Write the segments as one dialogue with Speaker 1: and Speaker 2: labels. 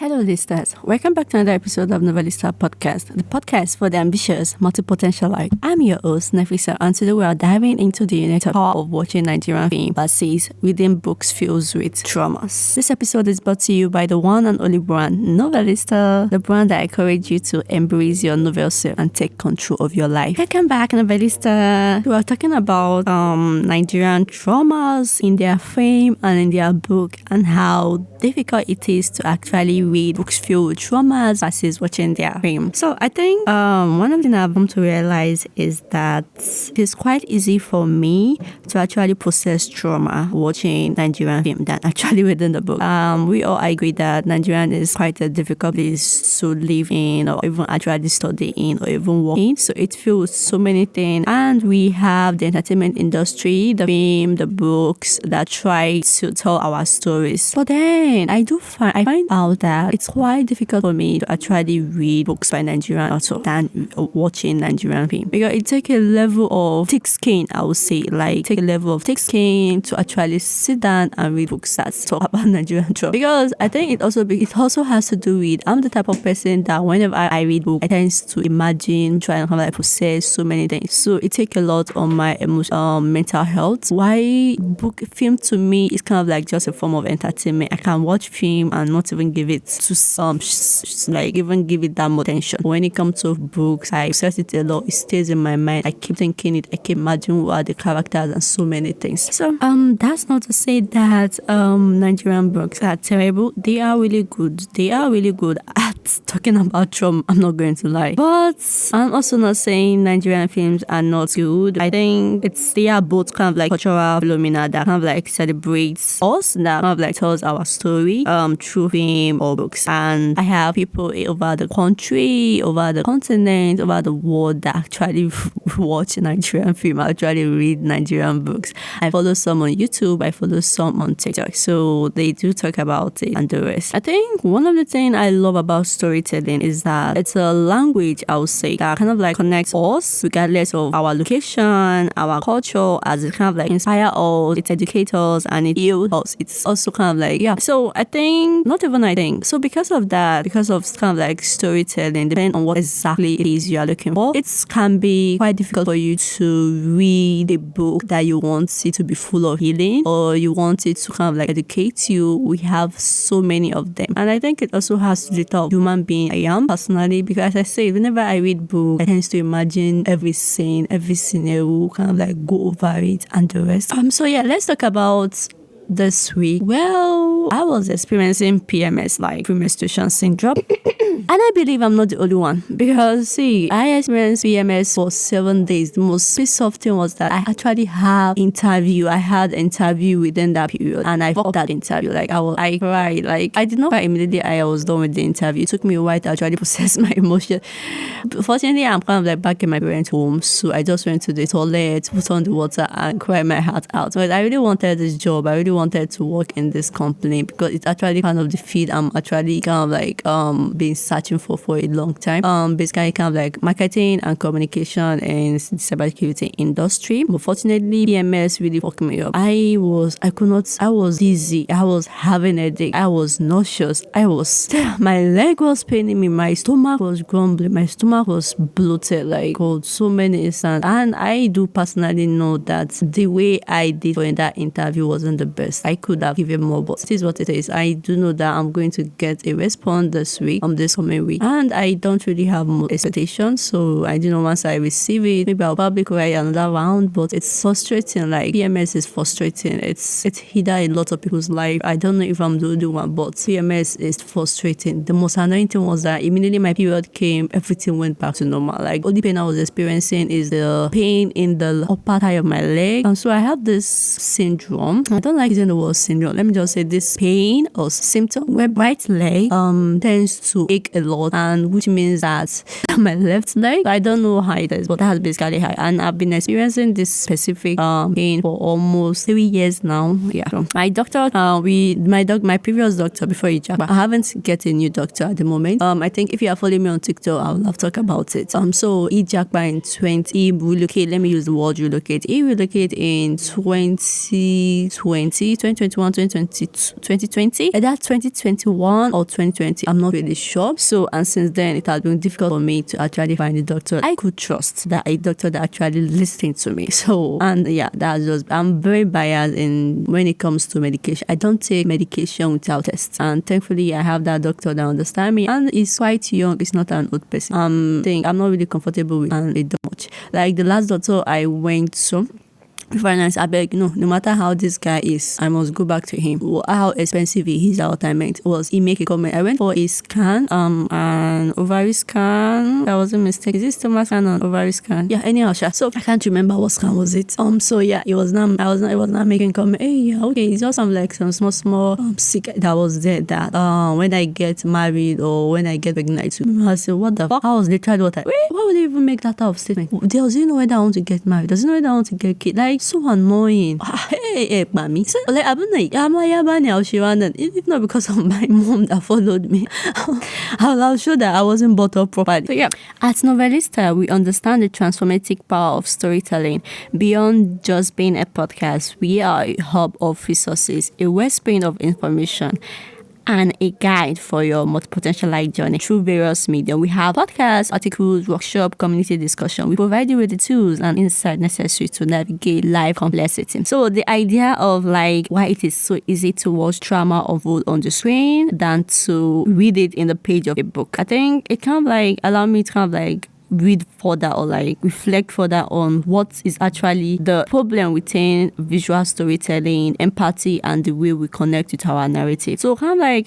Speaker 1: Hello, listeners. Welcome back to another episode of Novellisteer podcast, the podcast for the ambitious, multi-potential life. I'm your host, Nafisa, and today we are diving into the united power of watching Nigerian film versus reading books filled with traumas. This episode is brought to you by the one and only brand, Novellisteer, the brand that encourages you to embrace your novel self and take control of your life. Welcome back, Novellisteer. We are talking about Nigerian traumas in their film and in their book, and how difficult it is to actually read books filled with traumas versus watching their film. So I think one of the things I've come to realize is that it's quite easy for me to actually process trauma watching Nigerian film than actually reading the book. We all agree that Nigerian is quite a difficult place to live in, or even actually study in, or even work in. So it feels so many things, and we have the entertainment industry, the film, the books that try to tell our stories. But then I find out that it's quite difficult for me to actually read books by Nigerian also than watching Nigerian film, because it takes a level of thick skin, I would say, take a level of thick skin to actually sit down and read books that talk about Nigerian trauma. Because I think it also has to do with, I'm the type of person that whenever I read books, I tend to imagine, try and process so many things. So it takes a lot on my mental health. Why film to me is kind of like just a form of entertainment. I can watch film and not even give it to even give it that much attention. When it comes to books, I process it a lot. It stays in my mind. I keep thinking it. I keep imagining what are the characters and so many things. So that's not to say that Nigerian books are terrible. They are really good. They are really good at talking about trauma. I'm not going to lie. But I'm also not saying Nigerian films are not good. I think they are both kind of like cultural phenomena that kind of like celebrates us, that kind of like tells our story through film or books. And I have people over the country, over the continent, over the world that actually watch Nigerian film, actually read Nigerian books. I follow some on YouTube, I follow some on TikTok. So they do talk about it and the rest. I think one of the things I love about storytelling is that it's a language, I would say, that kind of like connects us regardless of our location, our culture, as it kind of like inspire us, it educates us, and it heals us. It's also kind of like, yeah. So I think, so because of that, because of kind of like storytelling, depending on what exactly it is you are looking for, it can be quite difficult for you to read a book that you want it to be full of healing, or you want it to kind of like educate you. We have so many of them. And I think it also has to do with the type of human being I am personally, because as I say, whenever I read books, I tend to imagine every scene, every scenario, kind of like go over it and the rest. So yeah, let's talk about this week. Well, I was experiencing PMS, like premenstruation syndrome. And I believe I'm not the only one, because see, I experienced PMS for 7 days. The most pissed off thing was that I actually had an interview within that period, and I fucked that interview. I cried. I did not cry immediately I was done with the interview. It took me a while to actually process my emotions. Fortunately, I'm kind of like back in my parents' home, so I just went to the toilet, put on the water, and cried my heart out. But I really wanted this job. I really wanted to work in this company, because it's actually kind of the field I'm actually kind of like been searching for a long time. Basically kind of like marketing and communication in the cybersecurity industry. But fortunately, PMS really fucked me up. I was dizzy. I was having a headache. I was nauseous. My leg was paining me. My stomach was grumbling. My stomach was bloated, so many instances. And I do personally know that the way I did for that interview wasn't the best. I could have given more, but it is what it is. I do know that I'm going to get a response this week, this coming week, and I don't really have more expectations. So I do know once I receive it, maybe I'll probably cry another round. But it's frustrating. PMS is frustrating. It's hitting a lot of people's life. I don't know if I'm the only one, but PMS is frustrating. The most annoying thing was that immediately my period came, everything went back to normal. Only pain I was experiencing is the pain in the upper thigh of my leg. And so I have this syndrome. I don't like using the word syndrome. Let me just say this pain or symptom where right leg tends to ache ache a lot, and which means that my left leg, I don't know how it is, but that's basically how. And I've been experiencing this specific pain for almost 3 years now. Yeah. So my doctor, my previous doctor before he jacked, I haven't get a new doctor at the moment. I think if you are following me on TikTok, I will have talk about it. So he jacked by in 20 relocate. Let me use the word relocate. He relocated in 2021, 2020. Either 2021 or 2020. I'm not really sure. So, and since then, it has been difficult for me to actually find a doctor I could trust, that a doctor that actually listened to me. So, and yeah, that's just, I'm very biased in when it comes to medication. I don't take medication without tests. And thankfully, I have that doctor that understands me. And he's quite young. He's not an old person. I'm not really comfortable with and it much. Like the last doctor I went to, finance, I beg, no matter how this guy is, I must go back to him. How expensive he is, what I meant was he make a comment. I went for a scan, an ovary scan. That was a mistake. Is it stomach scan or ovary scan? Yeah, anyhow, so I can't remember what scan was it. So yeah, it was not making comment. Hey, yeah, okay, it's just some like some small sick that was there that when I get married or when I get pregnant, I said, what the fuck? I was literally why would they even make that type of statement? Does he know whether I want to get married? Does he know whether I want to get kid? Like, so annoying. Hey, mami. So, like, if not because of my mom that followed me, I'll show that I wasn't brought up properly. So, yeah. At Novellisteer, we understand the transformative power of storytelling. Beyond just being a podcast, we are a hub of resources, a wellspring of information, and a guide for your multi-potential life journey through various media. We have podcasts, articles, workshop, community discussion. We provide you with the tools and insight necessary to navigate life complexity. So the idea of like why it is so easy to watch drama unfold on the screen than to read it in the page of a book, I think it kind of like allow me to kind of like read further or like reflect further on what is actually the problem within visual storytelling, empathy, and the way we connect with our narrative. So I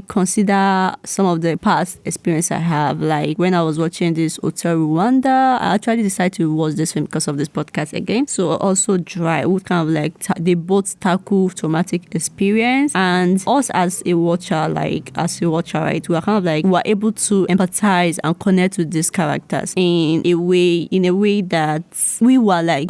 Speaker 1: consider some of the past experience I have, like when I was watching this Hotel Rwanda. I actually decided to watch this film because of this podcast again. So also Dry would kind of like they both tackle traumatic experience, and us as a watcher, right, we are kind of like we're able to empathize and connect with this character in a way that we were like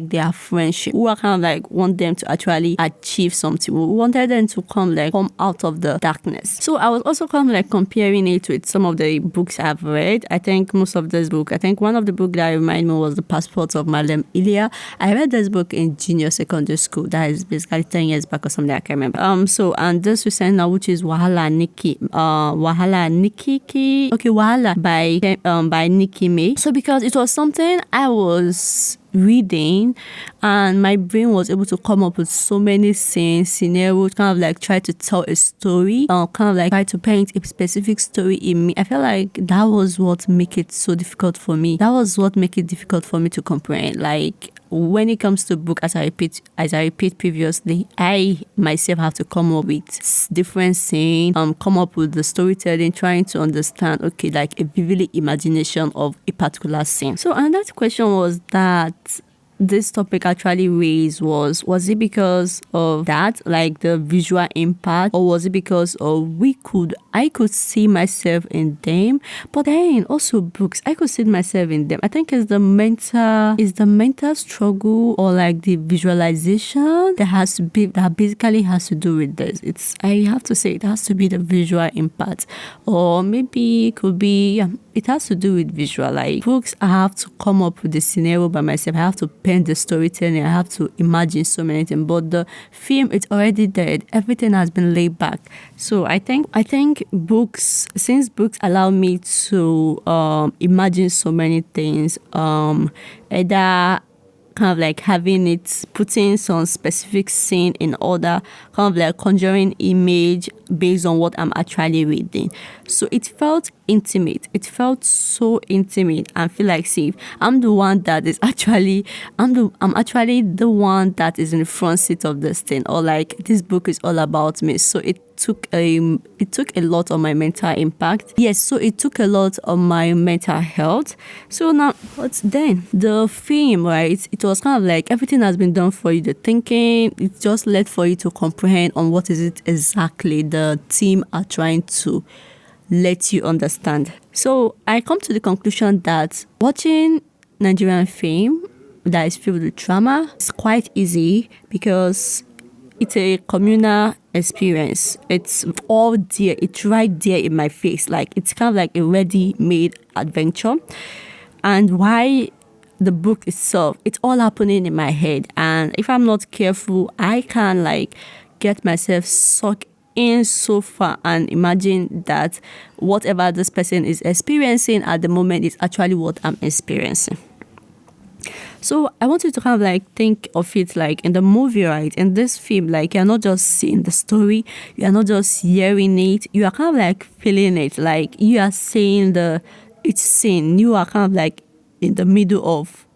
Speaker 1: their friendship. We were kind of like want them to actually achieve something. We wanted them to come out of the darkness. So I was also kind of like comparing it with some of the books I've read. I think most of this book, I think one of the books that remind me was The Passport of Madam Ilya. I read this book in junior secondary school. That is basically 10 years back or something, I can't remember. And this recent now, which is Wahala by Nikki May. So because it was something I was reading and my brain was able to come up with so many scenarios, kind of like try to tell a story, kind of like try to paint a specific story in me. I feel like that was what make it so difficult for me. That was what make it difficult for me to comprehend. Like when it comes to book, as I repeat previously, I myself have to come up with different scenes, come up with the storytelling, trying to understand, okay, like a vivid imagination of a particular scene. So another question was that this topic actually raised was it because of that, like the visual impact, or was it because of I could see myself in them? But then also books, I could see myself in them. I think it's the mental struggle or like the visualization that basically has to do with this. I have to say it has to be the visual impact, or maybe it could be it has to do with visual. Like books, I have to come up with the scenario by myself. I have to paint the storytelling. I have to imagine so many things. But the film, it's already there. Everything has been laid back. So I think books, since books allow me to imagine so many things, either kind of like having it, putting some specific scene in order, kind of like conjuring image based on what I'm actually reading. So it felt intimate. It felt so intimate and feel like safe. I'm actually the one that is in the front seat of this thing, or like this book is all about me. So it took a lot of my mental impact. Yes, so it took a lot of my mental health. So now, but then the film, right? It it was kind of like everything has been done for you. The thinking, it's just left for you to comprehend on what is it exactly the team are trying to let you understand. So I come to the conclusion that watching Nigerian film that is filled with trauma is quite easy because it's a communal experience. It's all there. It's right there in my face. Like, it's kind of like a ready-made adventure. And why the book itself, it's all happening in my head. And if I'm not careful, I can like get myself sucked in so far and imagine that whatever this person is experiencing at the moment is actually what I'm experiencing. So I want you to kind of like think of it like in the movie, right? In this film, like you're not just seeing the story, you are not just hearing it, you are kind of like feeling it. Like you are seeing each scene, you are kind of like in the middle of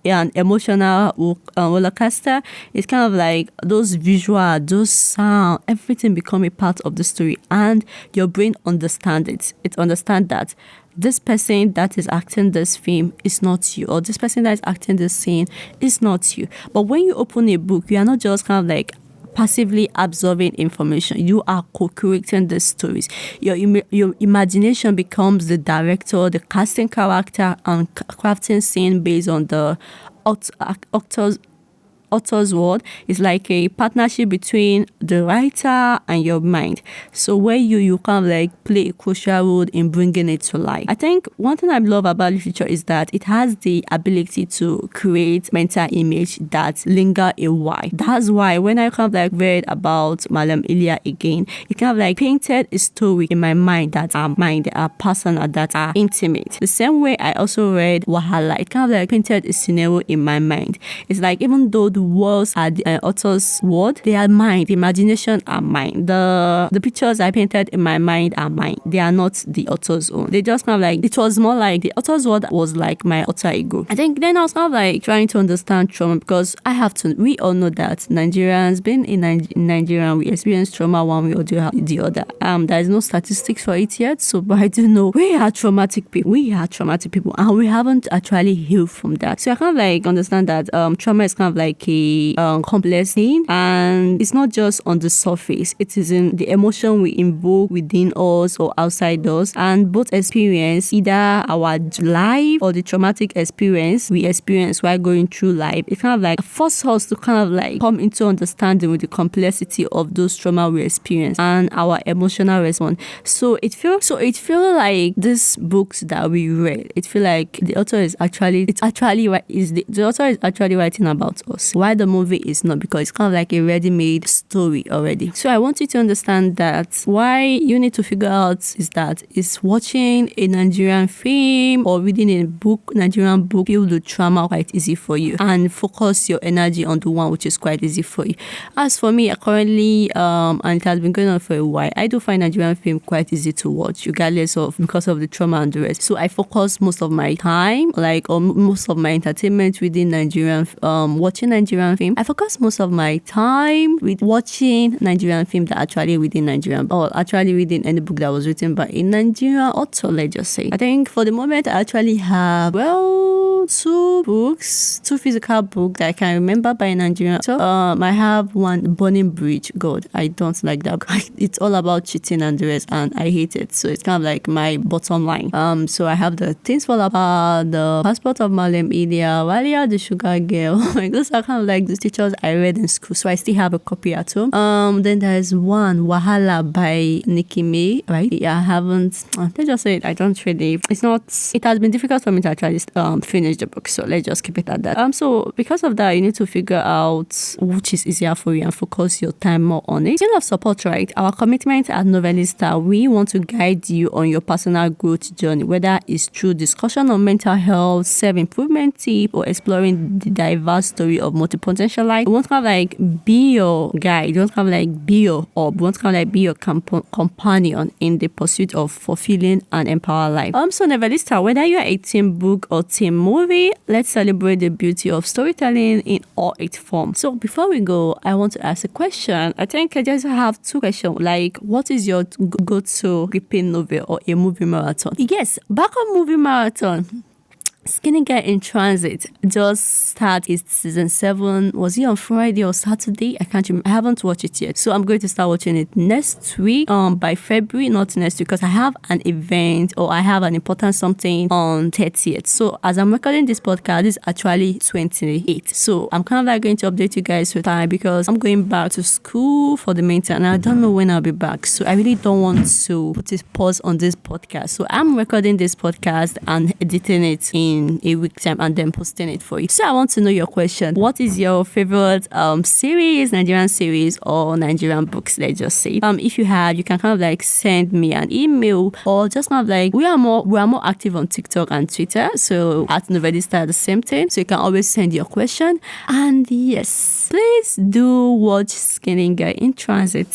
Speaker 1: an emotional roller coaster. It's kind of like those visual, those sound, everything become a part of the story, and your brain understands it. It understands that this person that is acting this film is not you, or this person that is acting this scene is not you. But when you open a book, you are not just kind of like passively absorbing information. You are co-creating the stories. Your imagination becomes the director, the casting character, and crafting scene based on the author's word. Is like a partnership between the writer and your mind. So where you kind of like play a crucial role in bringing it to life. I think one thing I love about literature is that it has the ability to create mental image that linger a while. That's why when I kind of like read about Malam Ilya again, it kind of like painted a story in my mind that are personal, that are intimate. The same way I also read Wahala, it kind of like painted a scenario in my mind. It's like even though the words are the author's word, they are mine. The imagination are mine. The pictures I painted in my mind are mine. They are not the author's own. They just kind of like, it was more like the author's word was like my alter ego. I think then I was kind of like trying to understand trauma, because we all know that Nigerians, being in Nigeria, we experience trauma one way or the other. There is no statistics for it yet, so but I do know we are traumatic people. And we haven't actually healed from that. So I kind of like understand that trauma is kind of like a complex thing, and it's not just on the surface. It is in the emotion we invoke within us or outside us, and both experience either our life or the traumatic experience we experience while going through life. It kind of like forces us to kind of like come into understanding with the complexity of those trauma we experience and our emotional response. So it feels like these books that we read, it feels like the author is actually the author is actually writing about us, why the movie is not, because it's kind of like a ready-made story already. So I want you to understand that why you need to figure out is watching a Nigerian film or reading a Nigerian book filled with trauma quite easy for you, and focus your energy on the one which is quite easy for you. As for me, currently and it has been going on for a while, I do find Nigerian film quite easy to watch, regardless of, because of the trauma and the rest. So I focus most of my time, or most of my entertainment within Nigerian watching Nigerian film. I focus most of my time with watching Nigerian film that actually within Nigerian, or actually reading any book that was written by a Nigerian author, let's just say. I think for the moment I actually have two physical books that I can remember by Nigerian. So I have one, Burning Bridge. God, I don't like that. It's all about cheating and the rest, and I hate it. So it's kind of like my bottom line. So I have the Things Fall Apart, the Passport of Malam Ilya, Walia the Sugar Girl. Those are kind of like the teachers I read in school. So I still have a copy at home. Then there's one, Wahala by Nikki May, right? Yeah, I haven't. Let's just say I don't really. It has been difficult for me to actually finish the book. So let's just keep it at that. So because of that, you need to figure out which is easier for you and focus your time more on it. Speaking of support, right? Our commitment at Novellisteer, we want to guide you on your personal growth journey, whether it's through discussion on mental health, self-improvement tip, or exploring the diverse story of multi-potential life. We want to kind of like be your guide. We want to kind of like be your hub. We want to kind of like be your companion in the pursuit of fulfilling and empower life. So Novellisteer, whether you're a team book or team movie, let's celebrate the beauty of storytelling in all its forms. So before we go, I want to ask a question. I think I just have two questions. Like, what is your go-to gripping novel or a movie marathon? Yes, back on movie marathon. Skinny Girl in Transit just started its season 7. Was it on Friday or Saturday? I can't remember. I haven't watched it yet. So I'm going to start watching it next week, by February, not next week, because I have an event or I have an important something on 30th. So as I'm recording this podcast, this is actually 28th. So I'm kind of like going to update you guys with time because I'm going back to school for the meantime and I don't know when I'll be back. So I really don't want to put a pause on this podcast. So I'm recording this podcast and editing it in a week time and then posting it for you. So I want to know your question. What is your favorite series, Nigerian series or Nigerian books, let's just say. If you have, you can kind of like send me an email or just kind of like we are more active on TikTok and Twitter. So at Novellisteer the same thing. So you can always send your question. And yes, please do watch Skinny Girl in Transit.